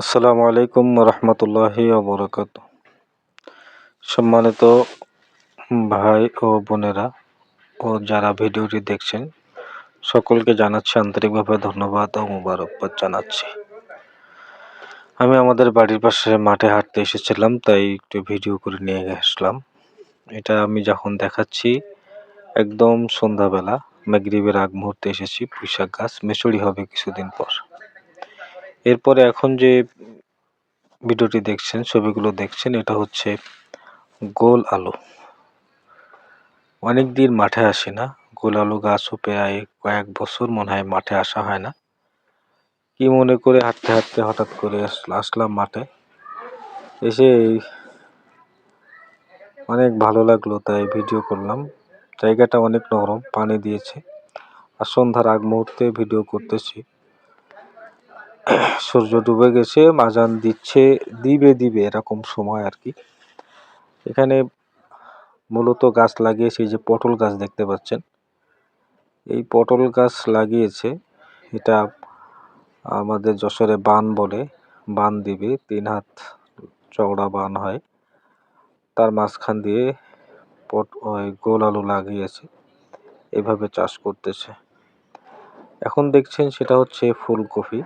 আসসালামু আলাইকুম রহমতুল্লাহি ওবরাকাতুহ। সম্মানিত ভাই ও বোনেরা ও যারা ভিডিওটি দেখছেন, সকলকে জানাচ্ছি আন্তরিকভাবে ধন্যবাদ ও মুবারকবাদ জানাচ্ছি। আমি আমাদের বাড়ির পাশে মাঠে হাঁটতে এসেছিলাম, তাই একটু ভিডিও করে নিয়ে আসলাম। এটা আমি যখন দেখাচ্ছি একদম সন্ধ্যাবেলা, মাগরিবের আগ মুহূর্তে এসেছি। পুঁইশাক গাছ মেচুরি হবে কিছুদিন পর। এরপরে এখন যে ভিডিওটি দেখছেন, ছবিগুলো দেখছেন, এটা হচ্ছে গোল আলু। অনেকদিন মাঠে আসি না, গোল আলু গাছও প্রায় কয়েক বছর মনে হয় মাঠে আসা হয় না। কি মনে করে হাঁটতে হাঁটতে হঠাৎ করে আসলাম মাঠে। এসে অনেক ভালো লাগলো, তাই ভিডিও করলাম। জায়গাটা অনেক নরম, পানি দিয়েছে। আর সন্ধ্যার আগ মুহূর্তে ভিডিও করতেছি। সূর্য ডুবে গেছে, আজান দিবে এরকম সময় আর কি। এখানে মূলত গাছ লাগিয়েছে, যে পটল গাছ দেখতে পাচ্ছেন, এই পটল গাছ লাগিয়েছে। এটা আমাদের যশোরে বান বলে, বান দিবে 3 হাত চওড়া বান হয়, তার মাঝখান দিয়ে গোল আলু লাগিয়েছে, এভাবে চাষ করতেছে। এখন দেখছেন সেটা হচ্ছে ফুলকপি।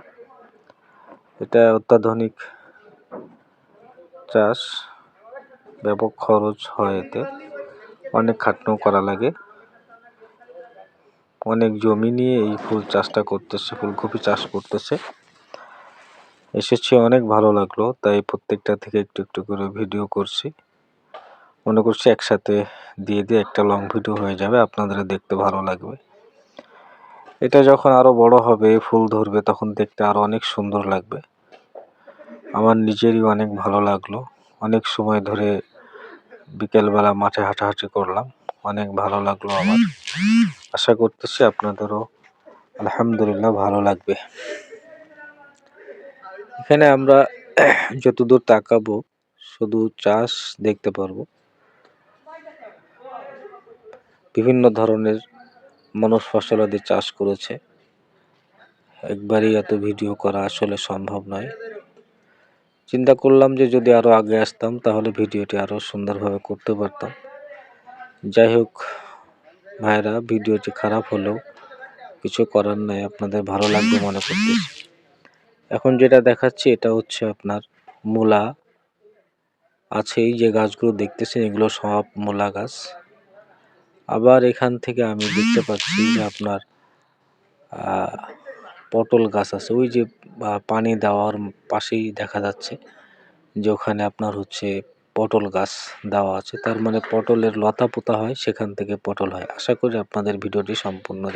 এটা অত্যাধুনিক চাষ, ব্যাপক খরচ হয়, এতে অনেক খাটনিও করা লাগে। অনেক জমি নিয়ে এই ফুলকপি চাষ করতেছে। এসেছে, অনেক ভালো লাগলো, তাই প্রত্যেকটা থেকে একটু একটু করে ভিডিও করছি। মনে করছি একসাথে দিয়ে একটা লং ভিডিও হয়ে যাবে, আপনাদের দেখতে ভালো লাগবে। এটা যখন আরো বড় হবে, ফুল ধরবে, তখন দেখতে আরো অনেক সুন্দর লাগবে। আমার নিজেরই অনেক ভালো লাগলো। অনেক সময় ধরে বিকেলবেলা মাঠে হাঁটাহাঁটি করলাম, অনেক ভালো লাগলো আমার। আশা করতেছি আপনাদেরও আলহামদুলিল্লাহ ভালো লাগবে। এখানে আমরা যতদূর তাকাবো শুধু চাষ দেখতে পারবো। বিভিন্ন ধরনের মানুষ ফসলাদি চাষ করেছে। একবারই এত ভিডিও করা আসলে সম্ভব নয়। চিন্তা করলাম যে যদি আরো আগে আসতাম তাহলে ভিডিওটি আরো সুন্দরভাবে করতে পারতাম। যাই হোক ভাইরা, ভিডিওটি খারাপ হলেও কিছু করার নাই, আপনাদের ভালো লাগবে মনে করতেছি। এখন যেটা দেখাচ্ছি এটা হচ্ছে আপনার মূলা আছে। এই যে গাছগুলো দেখতেছেন, এগুলো সব মূলা গাছ। আবার এখান থেকে আমি দেখতে পাচ্ছি যে আপনার পটল গাছ আছে। ওই যে পানি দেওয়ার পাশেই দেখা যাচ্ছে যে ওখানে আপনার হচ্ছে পটল গাছ দেওয়া আছে। তার মানে পটলের লতা পোতা হয়, সেখান থেকে পটল হয়। আশা করি আপনাদের ভিডিওটি সম্পূর্ণ